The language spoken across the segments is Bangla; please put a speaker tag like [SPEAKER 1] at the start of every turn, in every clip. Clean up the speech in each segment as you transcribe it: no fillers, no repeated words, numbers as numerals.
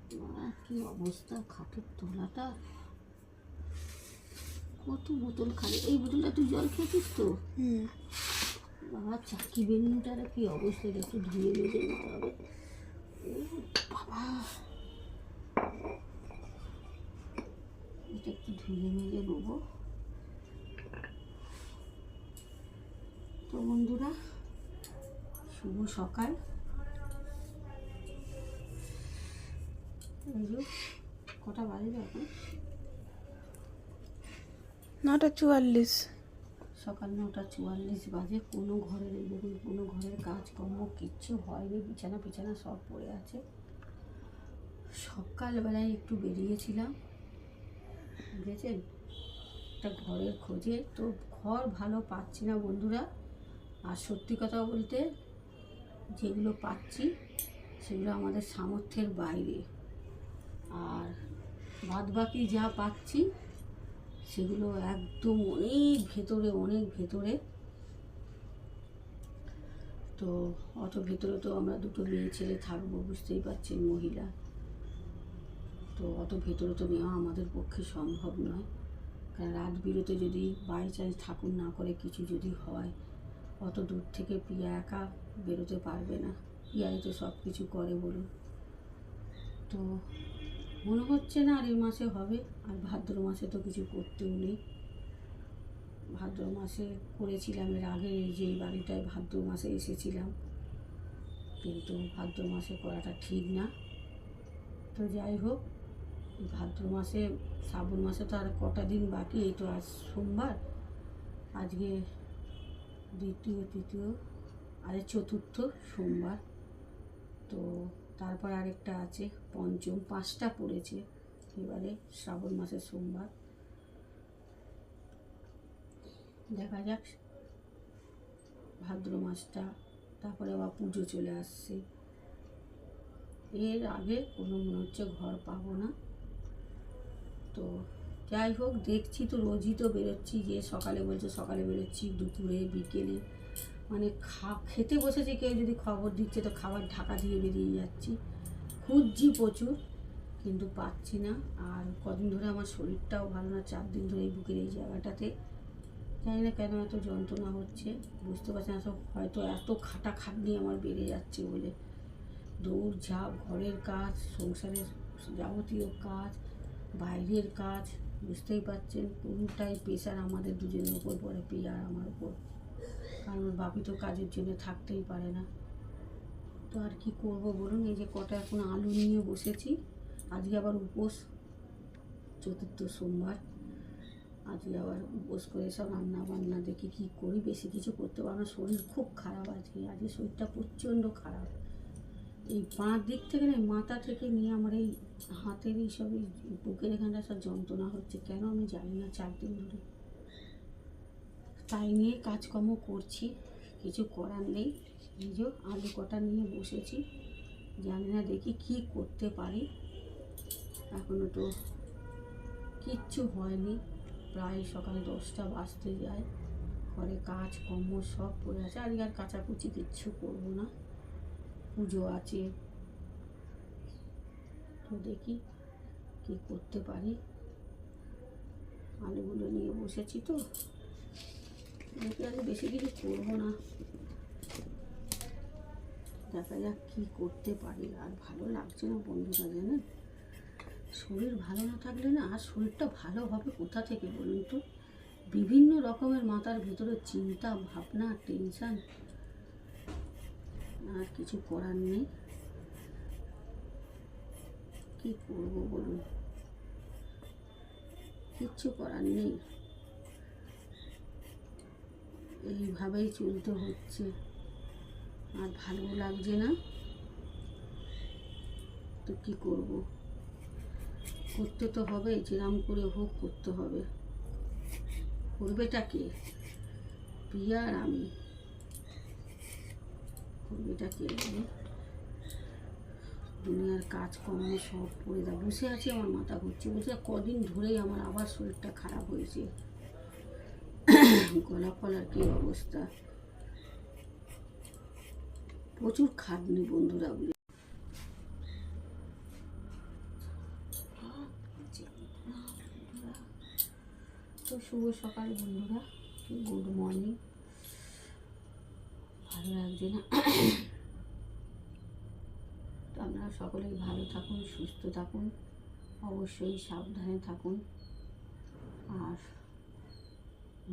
[SPEAKER 1] কি অবস্থা খাটের তলাটা, কত বোতল খালি। এই বোতলটা তুই জল খেয়েছিস তো? বাবা চাকি বেলুনটার কি অবস্থা, এটা একটু ধুয়ে মেজে নিতে হবে। ও বাবা, এটা একটু ধুয়ে মেজে নেবো। তো বন্ধুরা, শুভ সকাল। এই যে কটা বাজে এখন?
[SPEAKER 2] 9:44।
[SPEAKER 1] সকাল 9:44 বাজে। কোনো ঘরের, এই দেখুন, কোনো ঘরের কাজকর্ম কিচ্ছু হয়নি, বিছানা পিছানা সব পড়ে আছে। সকালবেলায় একটু বেরিয়েছিলাম, বুঝেছেন, একটা ঘরের খোঁজে। তো ঘর ভালো পাচ্ছি না বন্ধুরা। আর সত্যি কথা বলতে, যেগুলো পাচ্ছি সেগুলো আমাদের সামর্থ্যের বাইরে। আর বাদ বাকি যা পাচ্ছি সেগুলো একদম অনেক ভেতরে, অনেক ভেতরে। তো অত ভেতরে তো আমরা দুটো মেয়ে ছেলে থাকবো, বুঝতেই পারছেন, মহিলা। তো অত ভেতরে তো নেওয়া আমাদের পক্ষে সম্ভব নয়। কারণ রাত বিরেতে যদি বাই চান্স ঠাকুর না করে কিছু যদি হয়, অত দূর থেকে পিয়া একা বেরোতে পারবে না। পিয়াই তো সব কিছু করে বলুন। তো মনে হচ্ছে না আর এই মাসে হবে। আর ভাদ্র মাসে তো কিছু করতেও নেই। ভাদ্র মাসে করেছিলাম এর আগে, এই যে এই বাড়িটায় ভাদ্র মাসে এসেছিলাম, কিন্তু ভাদ্র মাসে করাটা ঠিক না। তো যাই হোক, ভাদ্র মাসে, শ্রাবণ মাসে তো আর কটা দিন বাকি। এই তো আজ সোমবার, আজকে দ্বিতীয়, তৃতীয়, আজ চতুর্থ সোমবার। তো তারপর আরেকটা আছে পঞ্চম, 5টা পড়েছে এবারে শ্রাবণ মাসের সোমবার। দেখা যাক ভাদ্র মাসটা, তারপরে আবার পুজো চলে আসছে। এর আগে কোনো মনে হচ্ছে ঘর পাবো না। তো যাই হোক, দেখছি তো, রোজই তো বেরোচ্ছি। যে সকালে বলছে সকালে বেরোচ্ছি, দুপুরে, বিকেলে, মানে খেতে বসেছে কেউ যদি খবর দিচ্ছে তো খাবার ঢাকা দিয়ে বেরিয়ে যাচ্ছি। খুঁজছি প্রচুর, কিন্তু পাচ্ছি না। আর কদিন ধরে আমার শরীরটাও ভালো না, 4 দিন ধরে এই বুকের এই জায়গাটাতে জানি না কেন এত যন্ত্রণা হচ্ছে, বুঝতে পারছি না। সব হয়তো এত খাটাখাটনি আমার বেড়ে যাচ্ছে বলে। দৌড় ঝাঁপ, ঘরের কাজ, সংসারের যাবতীয় কাজ, বাইরের কাজ, বুঝতেই পারছেন, কোনটাই প্রেশার আমাদের দুজনের উপর পড়ে, পিয়া আর আমার উপর। কারণ ওর বাপি তো কাজের জন্য থাকতেই পারে না। তো আর কি করব বলুন। এই যে কটা এখন আলু নিয়ে বসেছি। আজকে আবার উপোস, চতুর্থ সোমবার। আজকে আবার উপোস করে সব রান্না বান্না দেখি কী করি। বেশি কিছু করতে পারবো না, শরীর খুব খারাপ আজকে। আজকে শরীরটা প্রচণ্ড খারাপ। এই বাঁ দিক থেকে না, মাথা থেকে নিয়ে আমার এই হাতের এই সব, এই বুকের এখানটা সব যন্ত্রণা হচ্ছে কেন আমি জানি না, 4 দিন ধরে। তাই নিয়ে কাজকর্ম করছি, কিছু করার নেই। এই যে আলু কটা নিয়ে বসেছি, জানি না দেখি কি করতে পারি। এখনও তো কিচ্ছু হয়নি, প্রায় সকাল 10টা বাজতে যায়। ঘরে কাজকর্ম সব পড়ে আছে। আজকে আর কাচাকুচি কিচ্ছু করবো না, পুজো আছে। তো দেখি কি করতে পারি। আলুগুলো নিয়ে বসেছি তো, দেখি আজ বেশি কিছু করবো না, দেখা যাক কী করতে পারি। আর ভালো লাগছে না বন্ধুরা, জানেন, শরীর ভালো না থাকলে না, আর শরীরটা ভালো হবে কোথা থেকে বলুন তো। বিভিন্ন রকমের মাথার ভেতরে চিন্তা ভাবনা, টেনশান, আর কিছু করার নেই। কি করবো বলুন, কিচ্ছু করার নেই, এইভাবেই চলতে হচ্ছে। আর ভালো লাগছে না, তো কি করব, করতে তো হবে, যেরাম করে হোক করতে হবে। করবেটা কে? পিয়া আর আমি। করবেটা কে? দুনিয়ার কাজকর্ম সব পড়ে দেয়, বসে আছি, আমার মাথা ঘুরছে। বলছে কদিন ধরেই আমার আবার শরীরটা খারাপ হয়েছে, গলা ফলার কী অবস্থা, প্রচুর খাটনি বন্ধুরা। শুভ সকাল বন্ধুরা, গুড মর্নিং। ভালো লাগছে না, তো আপনারা সকলেই ভালো থাকুন, সুস্থ থাকুন, অবশ্যই সাবধানে থাকুন। আর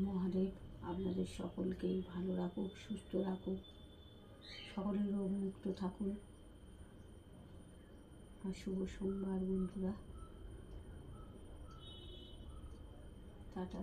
[SPEAKER 1] মহাদেব আপনাদের সকলকেই ভালো রাখুক, সুস্থ রাখুক, সকলেই রোগমুক্ত থাকুন। আর শুভ সোমবার বন্ধুরা, টাটা।